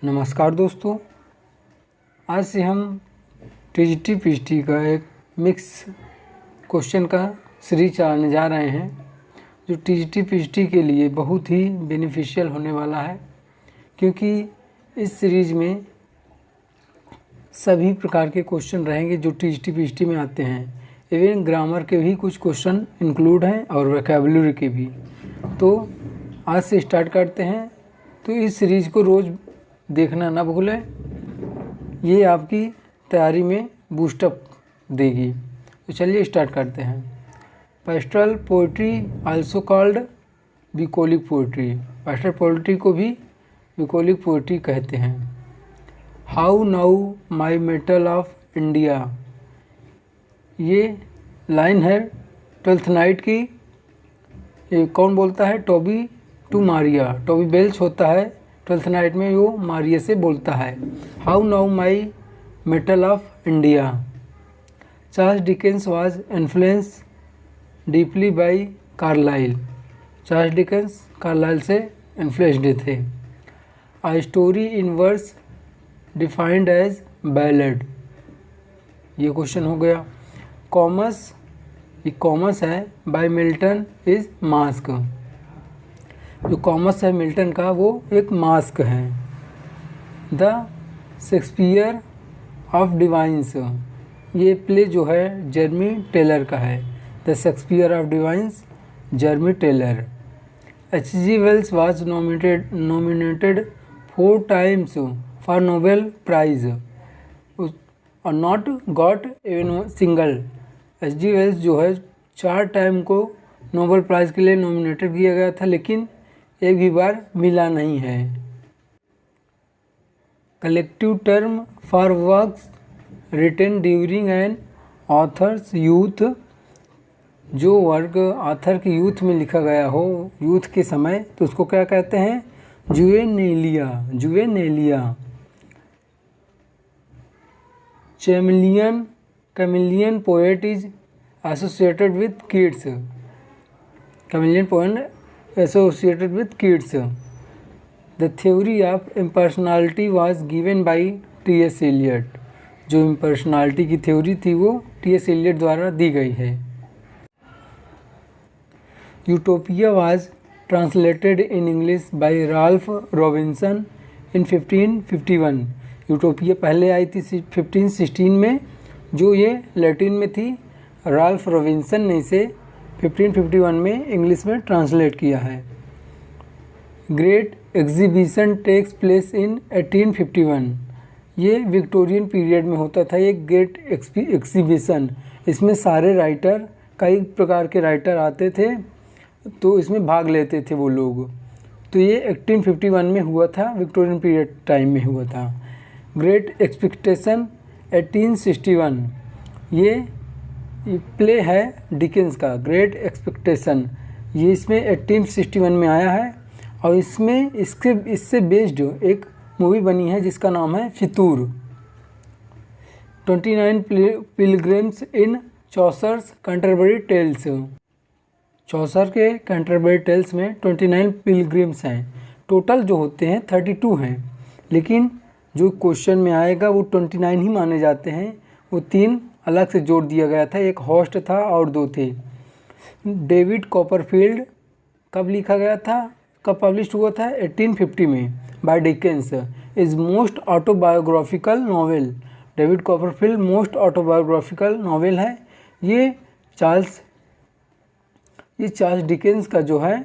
नमस्कार दोस्तों, आज से हम टीजीटी पीजीटी का एक मिक्स क्वेश्चन का सीरीज चलाने जा रहे हैं जो टीजीटी पीजीटी के लिए बहुत ही बेनिफिशियल होने वाला है, क्योंकि इस सीरीज में सभी प्रकार के क्वेश्चन रहेंगे जो टीजीटी पीजीटी में आते हैं। इवन ग्रामर के भी कुछ क्वेश्चन इंक्लूड हैं और वोकैबुलरी के भी। तो आज से स्टार्ट करते हैं। तो इस सीरीज़ को रोज़ देखना ना भूलें, ये आपकी तैयारी में बूस्टअप देगी। तो चलिए स्टार्ट करते हैं। Pastoral poetry also called bucolic poetry. Pastoral poetry को भी बुकोलिक पोइट्री कहते हैं। How now my metal of India, ये लाइन है ट्वेल्थ नाइट की। ये कौन बोलता है? Toby to Maria. Toby Belch होता है ट्वेल्थ नाइट में, वो मारिया से बोलता है। How now my metal of India. Charles Dickens was influence deeply by Carlyle. Charles Dickens Carlyle से इन्फ्लुएंस्ड थे। A story in verse defined as ballad, ये क्वेश्चन हो गया। कॉमर्स, ये कॉमर्स है बाय मिल्टन इज मास्क। जो कॉमर्स है मिल्टन का, वो एक मास्क है। द शेक्सपियर ऑफ डिवाइंस, ये प्ले जो है जर्मी टेलर का है। The Shakespeare of divines, Jeremy Taylor. H.G. Wales was nominated 4 times for Nobel prize और not got even single. H.G. Wells जो है 4 टाइम को नोबेल प्राइज़ के लिए नॉमिनेटेड किया गया था, लेकिन एक भी बार मिला नहीं है। Collective term for works written during an author's youth, जो वर्क ऑथर की यूथ में लिखा गया हो, यूथ के समय, तो उसको क्या कहते हैं? Juvenilia. Juvenilia. Chameleon poet is associated with Keats. Chameleon poet associated with kids. The theory of impersonality was given by T.S. Eliot. जो impersonality की थ्योरी थी वो T.S. Eliot द्वारा दी गई है। Utopia was translated in English by Ralph Robinson in 1551. Utopia पहले आई थी 1516 में, जो ये लैटिन में थी। राल्फ रॉबिन्सन ने इसे 1551 में इंग्लिश में ट्रांसलेट किया है। Great exhibition takes place in 1851, ये विक्टोरियन पीरियड में होता था। ये ग्रेट एग्जीबिशन, इसमें सारे राइटर, कई प्रकार के राइटर आते थे, तो इसमें भाग लेते थे वो लोग। तो ये 1851 में हुआ था, विक्टोरियन पीरियड टाइम में हुआ था। ग्रेट एक्सपेक्टेशन 1861, ये प्ले है डिकेंस का, ग्रेट एक्सपेक्टेशन। ये इसमें 1861 में आया है और इसमें इससे बेस्ड एक मूवी बनी है जिसका नाम है फितूर। 29 पिलग्रिम्स इन चौसर्स कैंटरबरी टेल्स। चौसर के कैंटरबरी टेल्स में 29 पिलग्रिम्स हैं। टोटल जो होते हैं 32 हैं, लेकिन जो क्वेश्चन में आएगा वो 29 ही माने जाते हैं। वो 3 अलग से जोड़ दिया गया था, एक होस्ट था और 2 थे। डेविड कॉपरफील्ड कब लिखा गया था, कब पब्लिश हुआ था? 1850 में by Dickens. Is most autobiographical novel. David Copperfield most autobiographical novel है। ये चार्ल्स डिकेंस का जो है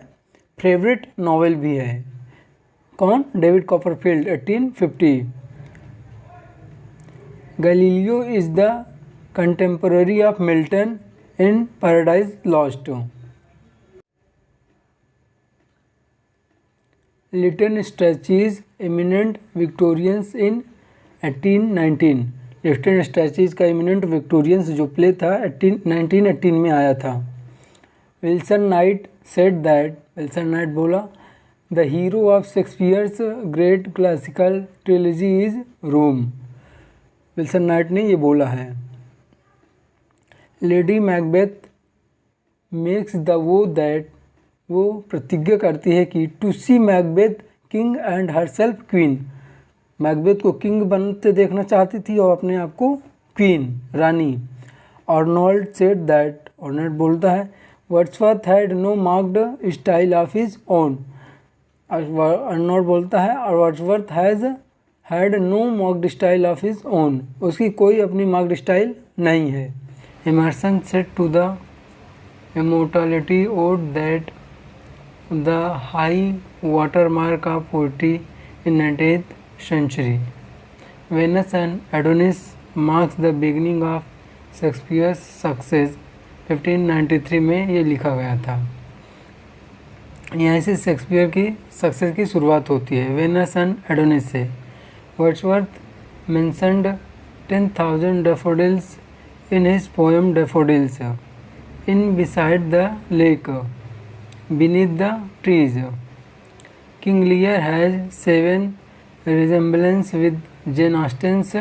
फेवरेट नॉवेल भी है। कौन? David Copperfield, 1850। Galileo is the contemporary of Milton in Paradise Lost. Lytton Strachey's Eminent Victorians in 1819. Liton स्ट्रैचीज का imminent Victorians जो प्ले था 1918 में आया था। Wilson Knight said that, Wilson Knight बोला, the hero of Shakespeare's great classical trilogy is Rome. Wilson Knight ने ये बोला है। Lady Macbeth makes the vow that, वो प्रतिज्ञा करती है कि to see Macbeth king and herself queen, Macbeth को किंग बनते देखना चाहती थी और अपने आप को क्वीन, रानी। अर्नोल्ड सेड दैट, अर्नोल्ड बोलता है, Wordsworth had no marked style of his own. Arnold बोलता है, और Wordsworth had no marked style of his own, उसकी कोई अपनी मार्क्ड स्टाइल नहीं है। Emerson said to the immortality ode that the high water mark of poetry in 19th century. Venus and Adonis marks the beginning of Shakespeare's success. 1593 में ये लिखा गया था। यहाँ से शेक्सपियर की सक्सेस की शुरुआत होती है, वेनस एंड एडोनिस से। Wordsworth mentioned 10,000 daffodils in his poem Daffodils, in beside the lake, beneath the trees. King Lear has 7 resemblance with Jane Austen's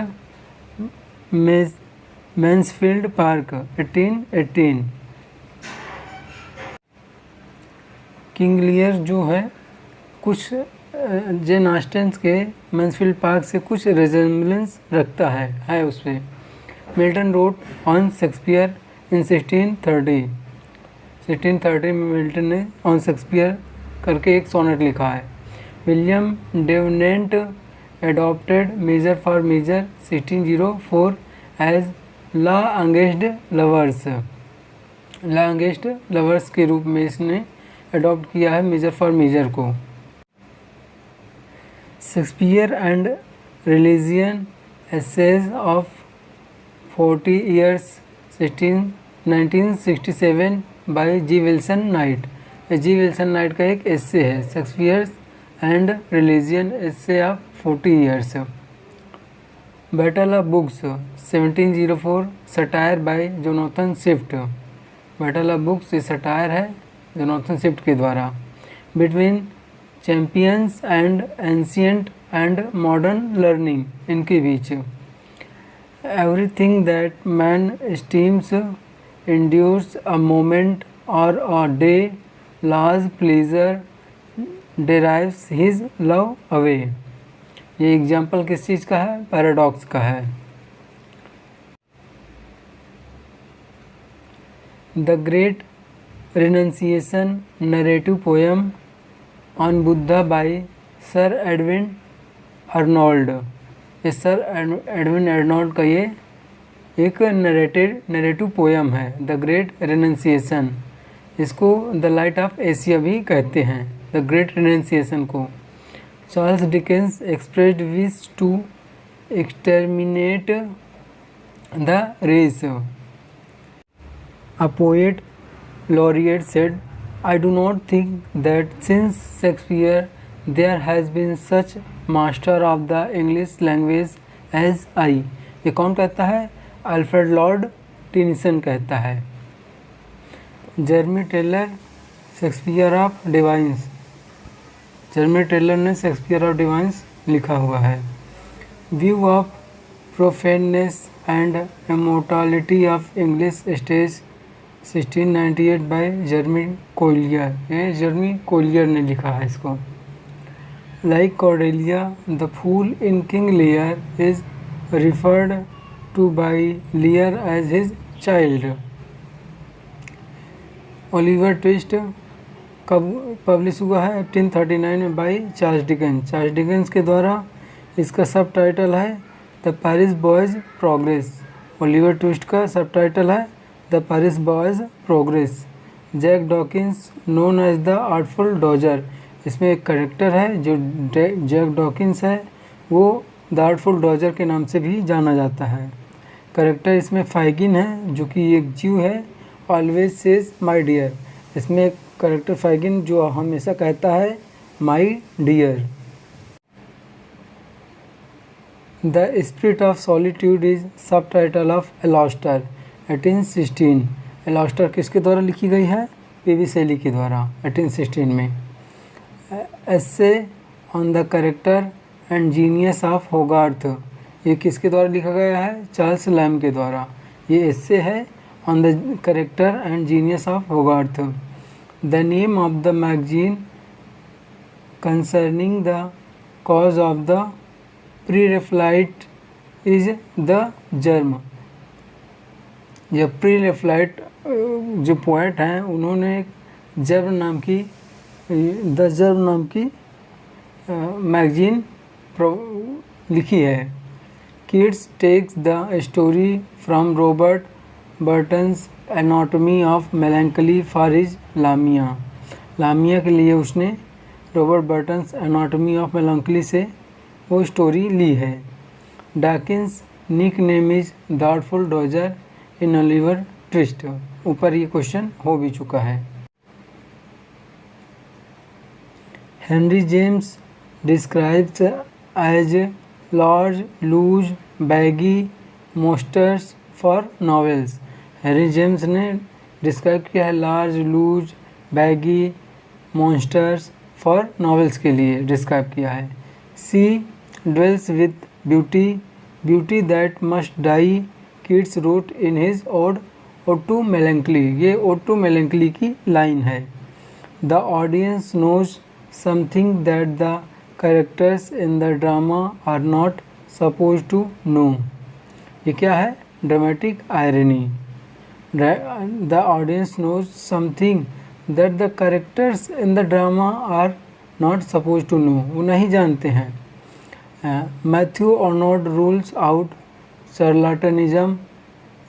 Mansfield Park, 1818। King Lear जो है कुछ जेन ऑस्टेन के मैंसफील्ड पार्क से कुछ रिजेम्बलेंस रखता है उसमें। Milton road on Shakespeare in 1630 में मिल्टन ने ऑन शेक्सपियर करके एक सोनेट लिखा है। William Davenant adopted Measure for Measure 1604 as law against lovers के रूप में इसने एडॉप्ट किया है मेजर फॉर मेजर को। Shakespeare and religion essays of 40 years 1967 by G Wilson Knight. G Wilson Knight का एक एस्से है, Shakespeare and religion essay of 40 years। Battle of Books 1704 satire by Jonathan Swift. Battle of Books ये satire है Jonathan Swift के द्वारा। Between champions and ancient and modern learning, इनके बीच। Everything that man esteems endures a moment or a day, large pleasure derives his love away। ये example किस चीज़ का है? पैराडॉक्स का है। The great renunciation narrative poem on Buddha by sir Edwin Arnold. ये सर एडविन अर्नोल्ड का ये एक नरेटिव पोएम है, द ग्रेट रिनंसिएशन। इसको द लाइट ऑफ एशिया भी कहते हैं, द ग्रेट रिनंसिएशन को। Charles Dickens expressed wish to exterminate the race. A poet laureate said, I do not think that since Shakespeare there has been such master of the English language as I। ये कौन कहता है? Alfred Lord Tennyson कहता है। Jeremy Taylor Shakespeare of divines. Jeremy Taylor ने Shakespeare of divines लिखा हुआ है। View of profaneness and immortality of English stage 1698 by Jeremy Collier. ये जर्मी कोलियर ने लिखा है इसको। Like Cordelia the fool in King Lear is referred to by Lear as his child. Oliver Twist कब publish हुआ है? 1839 में by Charles Dickens. Charles Dickens के द्वारा। इसका सब टाइटल है the parish boy's progress. Oliver Twist का subtitle है the parish boy's progress. Jack Dawkins known as the artful dodger. इसमें एक करेक्टर है जो जैक डॉकिंस है, वो द आर्टफुल डॉजर के नाम से भी जाना जाता है। करेक्टर इसमें फाइगिन है जो कि एक जीव है, ऑलवेज सेज माई डियर। इसमें एक करेक्टर फाइगिन जो हमेशा कहता है my dear. The spirit of solitude is subtitle of Alastor 1816। Alastor किसके द्वारा लिखी गई है? पीवी शेली के द्वारा 1816 में। Essay on the character and genius of Hogarth. ये किसके द्वारा लिखा गया है? चार्ल्स लैम्ब के द्वारा। ये एस्से है on the character and genius of Hogarth. The name of the magazine concerning the cause of the Pre-Raphaelite is the Germ. यह प्री-रैफाइट जो पोएट हैं उन्होंने जर्म नाम की मैगजीन लिखी है। Keats takes the story from Robert Burton's Anatomy of Melancholy for his Lamia. Lamia के लिए उसने Robert Burton's Anatomy of Melancholy से वो स्टोरी ली है। Dawkins nickname is Artful Dodger in Oliver Twist. ऊपर ये क्वेश्चन हो भी चुका है। Henry James describes as large loose baggy monsters for novels. Henry James ने डिस्क्राइब किया है large loose baggy monsters for novels के लिए डिस्क्राइब किया है। She dwells with beauty that must die Keats wrote in his Ode to Melancholy. ये Ode to Melancholy की line है। The audience knows something that the characters in the drama are not suppose to know. ये क्या है? Dramatic irony. The audience knows something that the characters in the drama are not suppose to know. वो नहीं जानते हैं। Matthew Arnold rules out charlatanism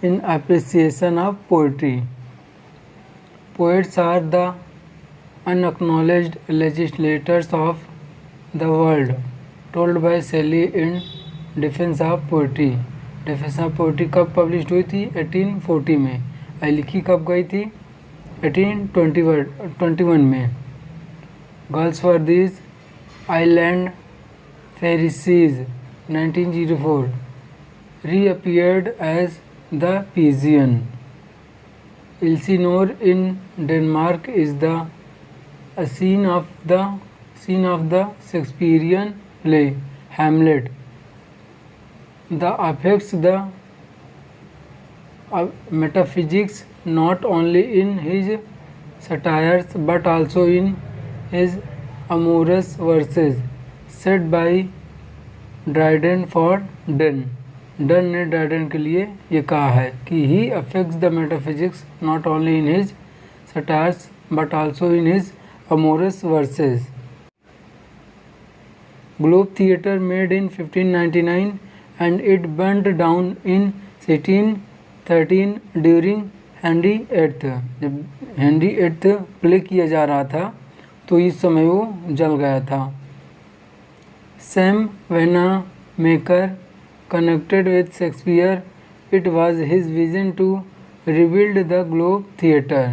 in appreciation of poetry. Poets are the unacknowledged legislators of the world, told by Shelley in Defense of Poetry. Defense of Poetry कब publish हुई थी? 1840 में। लिखी कब गई थी? 1821 में। Galsworthy's Island Pharisees 1904 reappeared as the Pigeon. Elsinore in Denmark is the scene of the Shakespearean play Hamlet. The affects the metaphysics not only in his satires but also in his amorous verses said by Dryden for Donne. Donne ने Dryden के लिए ये कहा है कि he affects the metaphysics not only in his satires but also in his amorous verses. Globe theatre made in 1599 and it burned down in 1613 during Henry Eighth. जब Henry Eighth play किया जा रहा था तो इस समय वो जल गया था। Sam vena maker connected with Shakespeare, it was his vision to rebuild the Globe Theatre.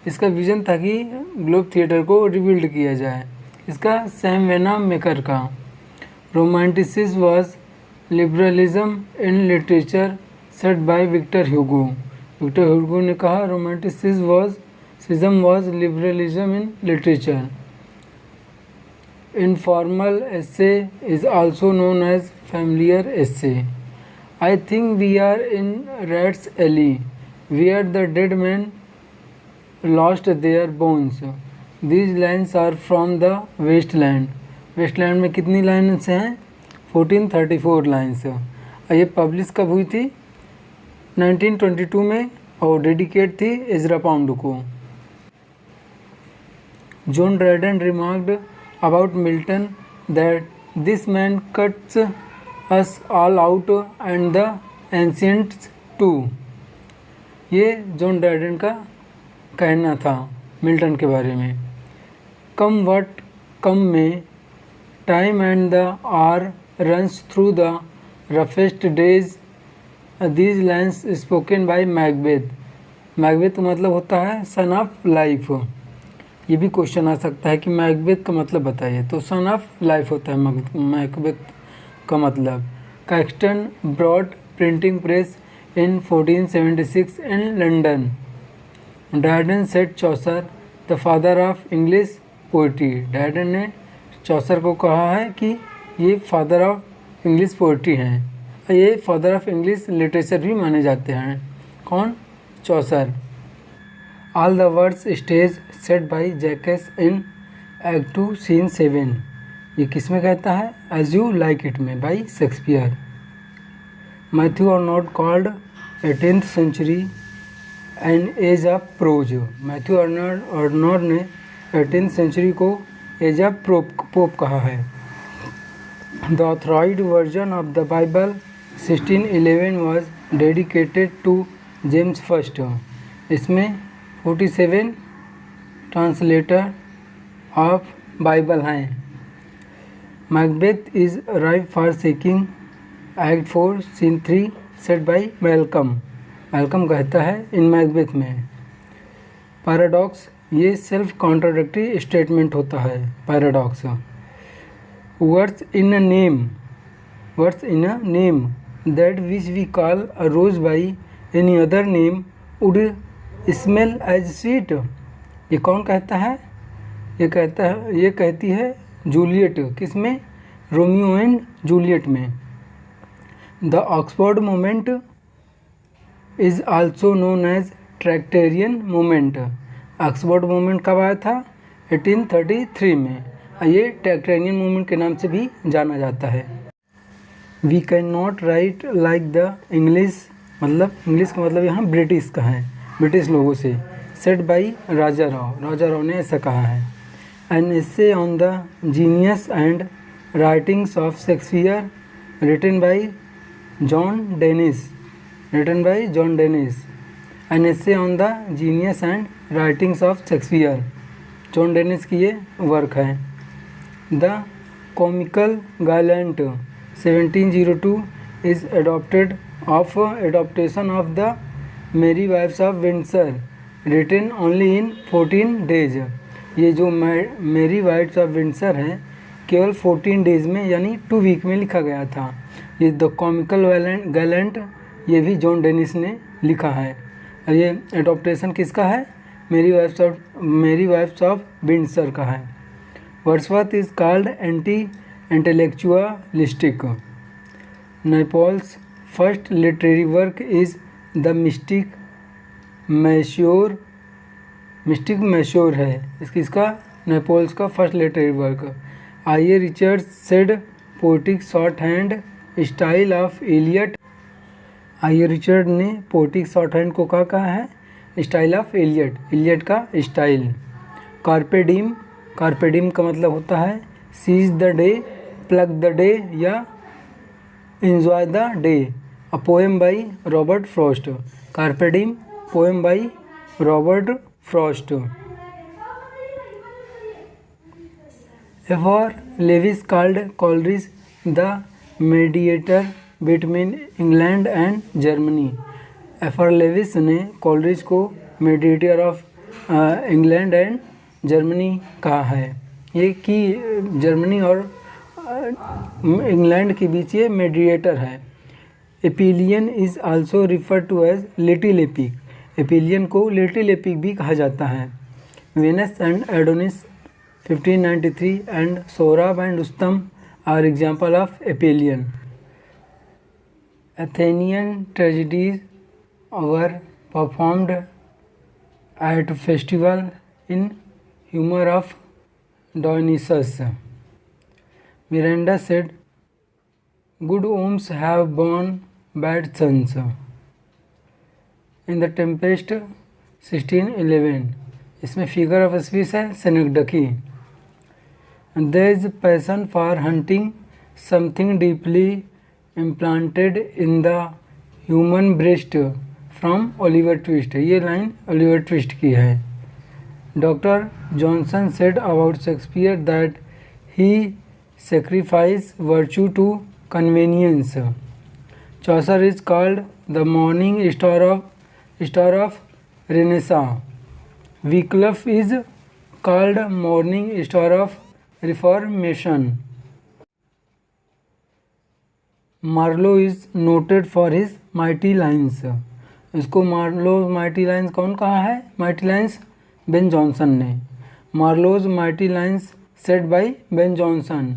इसका विजन था कि ग्लोब थिएटर को रिबिल्ड किया जाए। इसका सैम वेना मेकर का। Romanticism was liberalism in literature said by Victor Hugo. Victor Hugo ने कहा romanticism was liberalism in literature. Informal essay is also known as familiar essay. I think we are in Rat's Alley, where the dead men lost their bones. These lines are from the Wasteland. Wasteland में कितनी lines हैं? 1434 lines. ये publish कब हुई थी? 1922 में और dedicate थी इज़रा पाउंड को। John Dryden remarked about Milton that this man cuts us all out and the ancients too. ये जॉन ड्राइडन का कहना था मिल्टन के बारे में। कम what come may time and the hour runs through the roughest days these lines spoken by Macbeth. Macbeth मतलब होता है सन ऑफ लाइफ। ये भी क्वेश्चन आ सकता है कि मैकबेथ का मतलब बताइए, तो सन ऑफ लाइफ होता है मैकबेथ का मतलब। Caxton brought printing press in 1476 in London. Dryden said Chaucer the father of English poetry. Dryden ने चौसर को कहा है कि ये फादर ऑफ इंग्लिश पोइट्री हैं। ये फादर ऑफ इंग्लिश लिटरेचर भी माने जाते हैं। कौन? चौसर। All the words stage set by Jacques in Act 2 Scene 7. ये किस में कहता है? एज यू लाइक इट में by Shakespeare. Matthew Arnold called 18th century an age of prose. Matthew Arnold ने 18th सेंचुरी को एज ऑफ पोप कहा है। The authorised version of the Bible 1611 was dedicated to James First. इसमें 47 translator of Bible हैं। Macbeth is ripe for shaking act 4 scene 3 said by Malcolm. Malcolm कहता है in Macbeth में। Paradox ये self contradictory statement होता है paradox. Words in a name that which we call a rose by any other name would smell as sweet. ये कौन कहता है? ये कहती है जूलियट। किस में? रोमियो एंड जूलियट में। The Oxford movement is also known as Tractarian movement. Oxford movement कब आया था? 1833 में। ये ट्रैक्टेरियन मूवमेंट के नाम से भी जाना जाता है। We can not write like the English, मतलब इंग्लिश का मतलब यहाँ ब्रिटिश का है, ब्रिटिश लोगों से। सेट बाई राजा राव ने ऐसा कहा है। An essay on the genius and writings of Shakespeare written by John Dennis. An essay on the genius and writings of Shakespeare, John Dennis की ये वर्क है। The Comical Gallant 1702 is adaptation of the Merry Wives of Windsor written only in 14 days. ये जो मेरी Wives of Windsor है केवल 14 days में यानी 2 वीक में लिखा गया था। ये द कॉमिकल गैलेंट ये भी जॉन डेनिस ने लिखा है। और ये एडॉप्टेशन किसका है? मेरी वाइफ्स ऑफ विंडसर का है। Wordsworth is called anti intellectualistic. Naipaul's first literary work is the Mystic Masseur है। इसका नैपोल्स का first literary work. I A Richard said poetic shorthand style of Eliot. I A Richard ने poetic shorthand को क्या कहा है? Style of Eliot का style. Carpe diem का मतलब होता है seize the day, pluck the day या enjoy the day. A poem by Robert Frost. Carpe deem poem by Robert Frost. FR Leavis called Coleridge the mediator between England and Germany. FR Leavis ने Coleridge को mediator of England and Germany कहा है। ये कि Germany और England के बीच ये mediator है। Epyllion is also refer to as little epic. Epyllion को लिटिल एपिक भी कहा जाता है। Venus and Adonis 1593 and Sohrab and Rustum are example of epyllion. Athenian tragedies were performed at festival in humor of Dionysus. Miranda said, "Good omens have borne bad sons." In the Tempest 1611, इसमें figure of speech है सेनेक्डकी। There is passion for hunting, something deeply implanted in the human breast from Oliver Twist। ये line Oliver twist की है। Doctor Johnson said about Shakespeare that he sacrifice virtue to convenience। Chaucer is called the morning star of Renaissance। Wycliffe is called morning star of Reformation। Marlowe is noted for his mighty lines. इसको Marlowe mighty lines कौन कहा है? Mighty lines Ben Jonson ने। Marlowe's mighty lines said by Ben Jonson.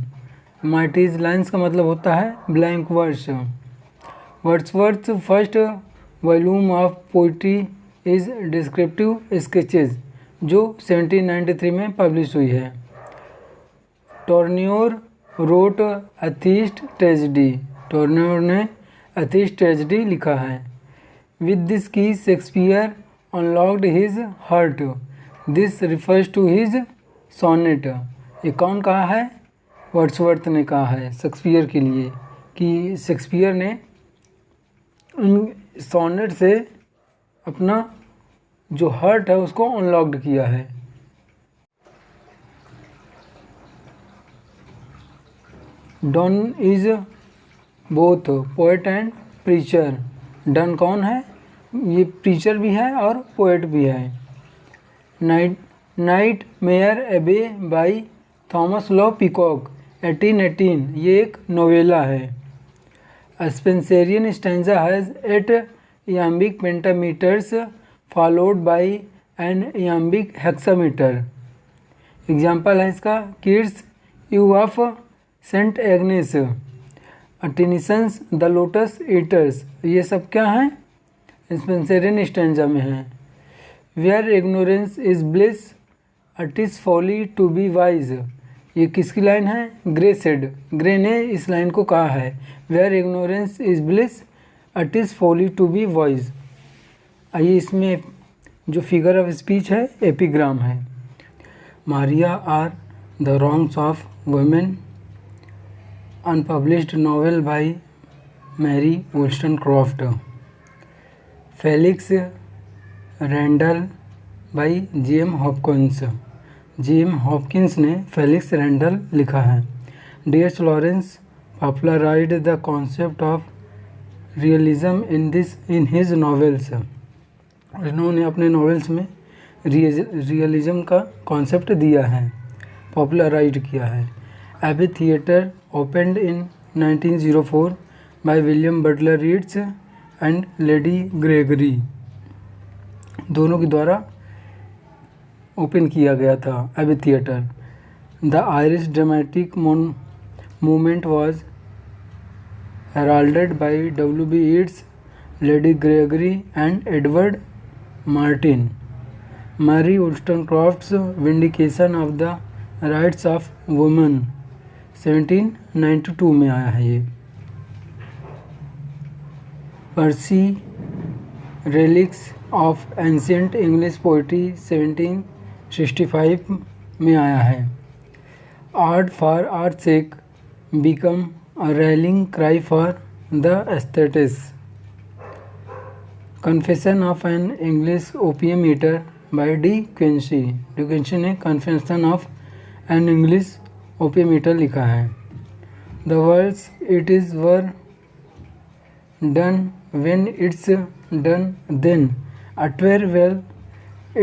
Mighty's lines का मतलब होता है blank verse. Wordsworth first volume of poetry is descriptive sketches जो 1793 में पब्लिश हुई है। Tourneur wrote atheist tragedy, Tourneur ने अ थीस्ट ट्रेजिडी लिखा है। With this key Shakespeare unlocked his heart, this refers to his sonnet. ये कौन कहा है? वर्ड्सवर्थ ने कहा है शेक्सपियर के लिए कि शेक्सपियर ने उन सोनेट से अपना जो हार्ट है उसको अनलॉक्ड किया है। Done is both poet and preacher. Done कौन है? ये प्रीचर भी है और पोएट भी है। Nightmare Abbey by Thomas Love Peacock 1818, ये एक नोवेला है। Spenserian stanza has 8 iambic pentameters followed by an iambic hexameter। Example है इसका Keats Eve of Saint Agnes, Tennyson's the Lotus Eaters, ये सब क्या हैं? स्पेंसेरियन स्टैंजा में हैं। Where ignorance is bliss it is folly to be wise, ये किसकी लाइन है? ग्रे सेड, ग्रे ने इस लाइन को कहा है। Where ignorance is bliss it is folly to be wise. आइए इसमें जो फिगर ऑफ स्पीच है एपिग्राम है। Maria or the wrongs of women, unpublished novel by Mary Wollstonecraft. Felix Randal by Jem Hopkins, Jem Hopkins ने Felix Randal लिखा है। D H. Lawrence popularised the concept of realism in his novels, इन्होंने अपने novels में realism का concept दिया है, popularise किया है। Abbey theatre opened in 1904 by William Butler Yeats and Lady Gregory, दोनों के द्वारा ओपन किया गया था Abbey theatre. The Irish dramatic movement was heralded by W.B. Yeats, Lady Gregory and Edward Martin। Mary Wollstonecraft's Vindication of the Rights of Women 1792 में आया है ये। Percy reliques of ancient English poetry 1765 में आया है। Art for art sake become a rallying cry for the aesthetics। Confession of an English opium eater by D. Quincy। De Quincey ने Confession of an English opium eater लिखा है। The words it is were done when it's done then, it were well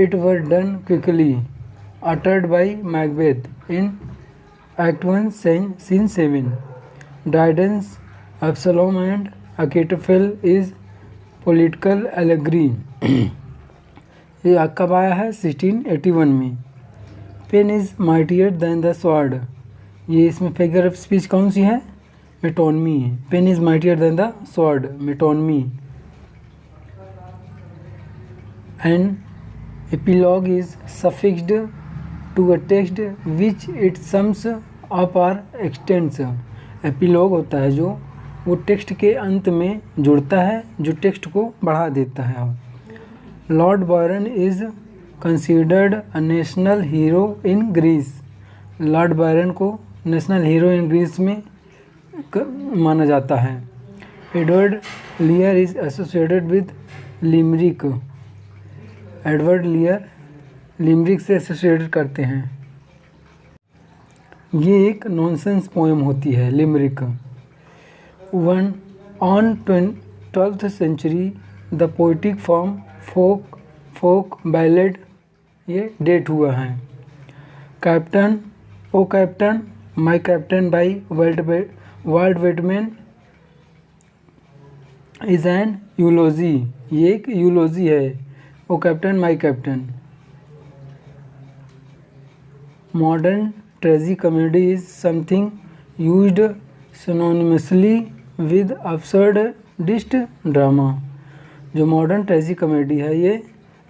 it were done quickly, uttered by Macbeth in Act 1 Scene 7। Dryden's Absalom and Achitophel is political allegory। ये कब आया है? 1681 में। Pen is mightier than the sword, ये इसमें figure of speech कौन सी है? Metonymy है। Pen is mightier than the sword, metonymy. An epilogue is suffixed to a text which it sums up or extends। Epilogue होता है जो वो text के अंत में जुड़ता है, जो टेक्स्ट को बढ़ा देता है। Lord Byron is considered a national hero in Greece, lord Byron को नेशनल हीरो इन ग्रीस में माना जाता है। Edward Lear is associated with limerick, Edward Lear limerick से एसोसिएटेड करते हैं। ये एक नॉनसेंस पोएम होती है limerick. One on 12th century the poetic form folk ballad ये डेट हुआ है। Captain O captain my captain by Walt Whitman is an eulogy, ये एक यूलोजी है। O captain my captain. Modern tragicomedy is something used synonymously with absurdist drama. जो modern tragicomedy है ये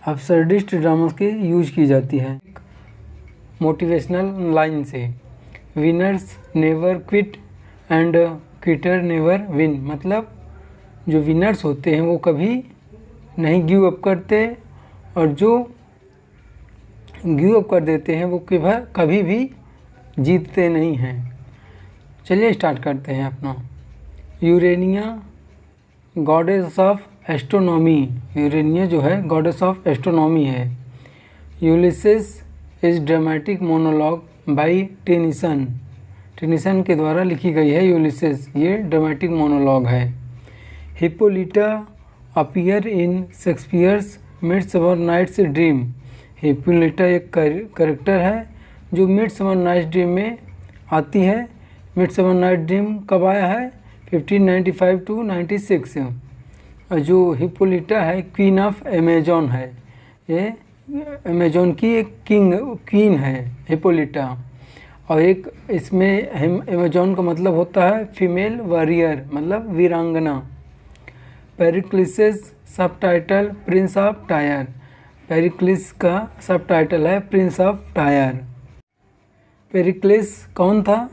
absurdist drama के यूज की जाती है। मोटिवेशनल लाइन से winners never quit and quitter never win, मतलब जो विनर्स होते हैं वो कभी नहीं गिव अप करते और जो गिव अप कर देते हैं वो कभी भी जीतते नहीं हैं। चलिए स्टार्ट करते हैं अपना। Urania goddess of astronomy, Urania जो है गॉडेस ऑफ एस्ट्रोनॉमी है। Ulysses is dramatic monologue by Tennyson, Tennyson के द्वारा लिखी गई है यूलिसेस, ये ड्रामेटिक मोनोलॉग है। Hippolyta appear in Shakespeare's midsummer nights dream, Hippolyta एक कैरेक्टर है जो मिडसमर नाइट्स ड्रीम में आती है। मिडसमर नाइट ड्रीम कब आया है? 1595 to 96। जो हिप्पोलिटा है क्वीन ऑफ अमेजोन है, ये अमेजोन की एक क्वीन है हिप्पोलिटा। और एक इसमें अमेजोन का मतलब होता है फीमेल वॉरियर, मतलब वीरांगना। पेरिक्लिस सब टाइटल प्रिंस ऑफ टायर, पेरिक्लिस का सब टाइटल है प्रिंस ऑफ टायर। पेरिक्लिस कौन था?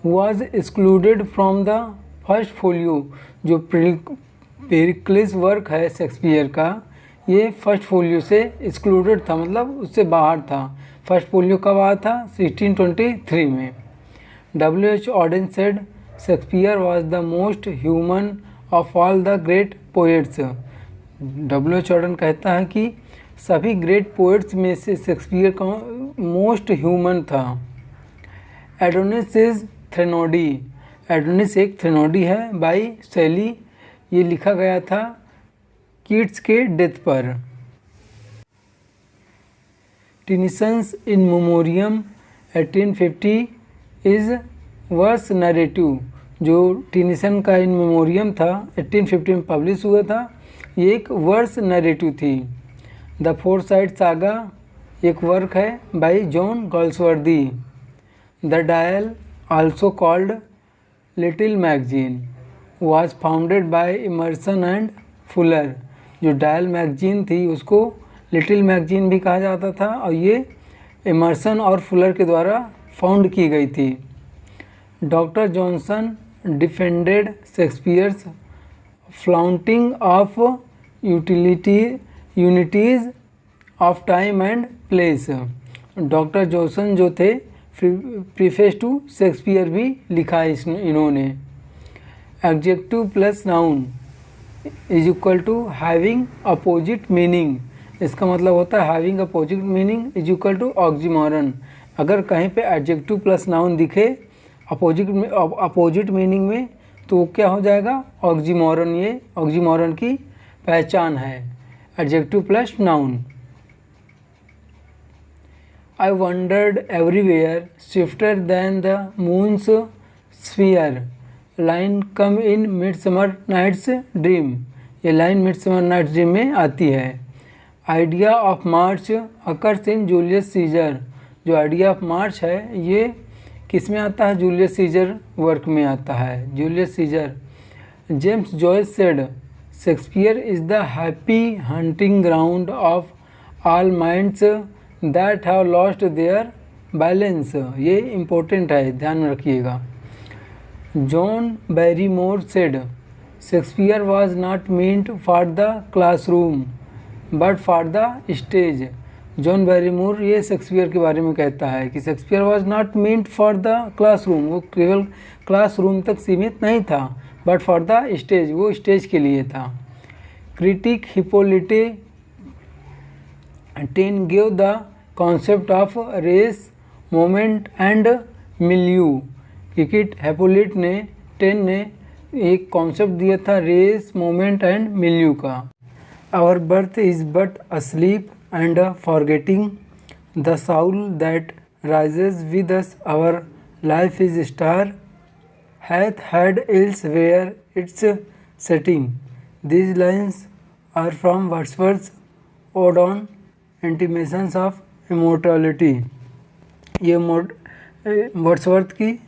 Was excluded from the first folio, जो पेरिक्लिस वर्क है शेक्सपियर का, ये फर्स्ट फोलियो से एक्सक्लूडेड था, मतलब उससे बाहर था। फर्स्ट फोलियो कब आया था? 1623 में। W.H. Auden said Shakespeare was the most human of all the great poets. W.H. Auden कहता है कि सभी ग्रेट पोएट्स में से शेक्सपियर का मोस्ट ह्यूमन था। एडोनिस इज थ्रेनोडी, एडोनिस एक थ्रेनोडी है बाई शैली, ये लिखा गया था कीट्स के डेथ पर। Tennyson's In Memoriam 1850 is verse narrative, जो टेनिसन का इन मेमोरियम था 1850 में पब्लिश हुआ था, ये एक वर्स नरेटिव थी। द फोरसाइट सागा एक वर्क है by John Galsworthy. The Dial also called little magazine was founded by Emerson and Fuller, जो डायल मैगजीन थी उसको लिटिल मैगजीन भी कहा जाता था और ये इमर्सन और फुलर के द्वारा फाउंड की गई थी। Doctor Johnson defended Shakespeare's flaunting of unities of time and place, doctor Johnson जो थे प्रीफेस टू शेक्सपियर भी लिखा है इन्होंने। Adjective plus noun is equal to having opposite meaning, इसका मतलब होता है having opposite meaning is equal to oxymoron. अगर कहीं पे एडजेक्टिव प्लस नाउन दिखे अपोजिट मीनिंग में तो वो क्या हो जाएगा? ऑक्सीमोरन, ये ऑक्सीमोरन की पहचान है adjective plus noun. I wandered everywhere swifter than the moon's sphere, line come in Midsummer nights Dream, ये लाइन मिडसमर नाइट्स ड्रीम में आती है। Ides of March occurs in Julius Caesar, जो आइडिया ऑफ मार्च है ये किस में आता है? जूलियस सीजर वर्क में आता है, Julius Caesar. James Joyce said Shakespeare is the happy hunting ground of all minds that have lost their balance, ये इम्पोर्टेंट है, ध्यान में रखिएगा। John Barrymore said Shakespeare was not meant for the classroom but for the stage, John Barrymore ये Shakespeare के बारे में कहता है कि Shakespeare was not meant for the classroom, वो केवल क्लासरूम तक सीमित नहीं था, बट फॉर द स्टेज, वो स्टेज के लिए था। Critic Hippolyte Taine give the concept of race moment and milieu, critic Hippolyte ने 10 ने एक कॉन्सेप्ट दिया था रेस मोमेंट एंड मिल्यू का। Our birth is but asleep and forgetting the soul that rises with us, our life is star hath had elsewhere its setting. These lines are from Wordsworth ode on intimations of immortality, ये Wordsworth की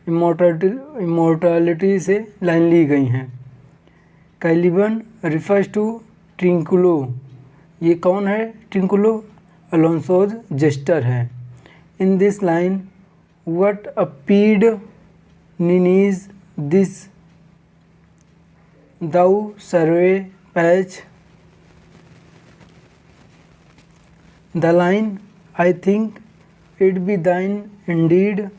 immortality से line ली गई हैं। Caliban refers to ट्रिंकुलो, ये कौन है? ट्रिंकुलो अलोंसोज gesture है। In this line What a peed ninnies this thou survey patch. The line, I think it be thine indeed,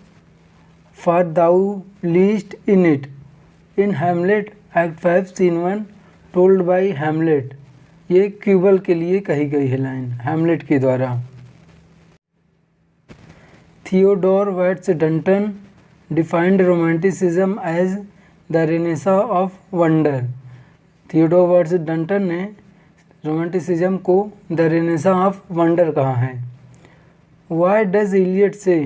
for thou least in it. In Hamlet Act 5 Scene 1 told by Hamlet. ये क्यूबल के लिए कही गई है line Hamlet के द्वारा। Theodore Watts Dunton defined romanticism as the renaissance of wonder. Theodore Watts Dunton ने romanticism को द रेनेसा ऑफ वंडर कहा है। Why does Eliot say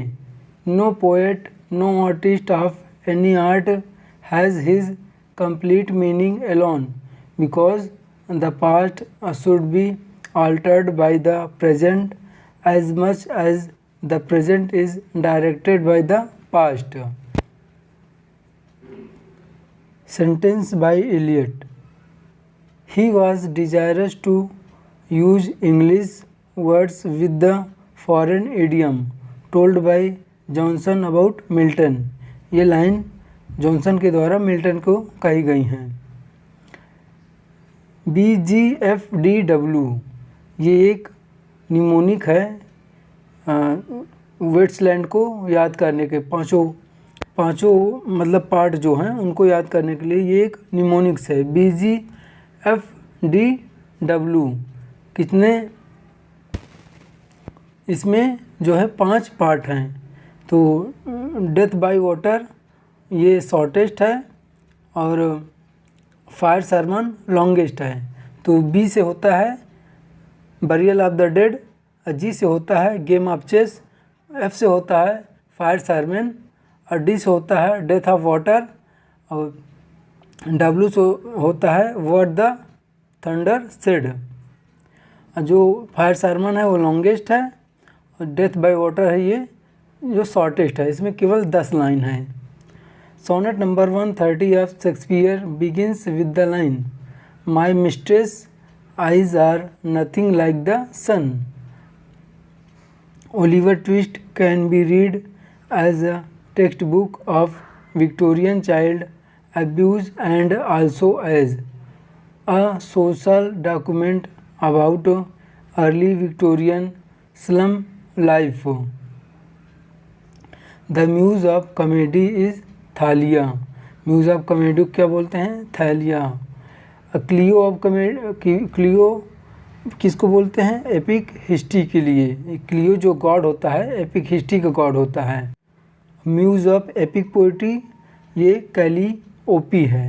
no poet no artist of any art has his complete meaning alone, because the past should be altered by the present as much as the present is directed by the past. Sentence by Eliot. He was desirous to use English words with the foreign idiom told by Johnson about Milton. ये line Johnson के द्वारा Milton को कही गई हैं। BGFDW ये एक mnemonic है वेट्सलैंड को याद करने के पाँचों मतलब पार्ट जो हैं उनको याद करने के लिए ये एक निमोनिक्स है। BGFDW कितने इसमें जो है 5 पार्ट हैं। तो डेथ बाय वाटर ये शॉर्टेस्ट है और फायर सरमन लॉन्गेस्ट है। तो बी से होता है बरियल ऑफ द डेड, जी से होता है गेम ऑफ चेस, एफ से होता है फायर सरमन और डी से होता है डेथ ऑफ वाटर और डब्ल्यू से होता है व्हाट द थंडर सेड। जो फायर सरमन है वो लॉन्गेस्ट है और डेथ बाय वाटर है ये जो शॉर्टेस्ट है। इसमें केवल 10 लाइन है। Sonnet number 130 of Shakespeare begins with the line, "My mistress' eyes are nothing like the sun." Oliver Twist can be read as a textbook of Victorian child abuse and also as a social document about early Victorian slum life. The muse of comedy is Thalia. Muse of comedy क्या बोलते हैं? थैलिया। Clio of Clio किसको बोलते हैं? Epic history के लिए। Clio जो God होता है एपिक हिस्ट्री का गॉड होता है। म्यूज ऑफ एपिक पोइट्री ये कैली ओपी है।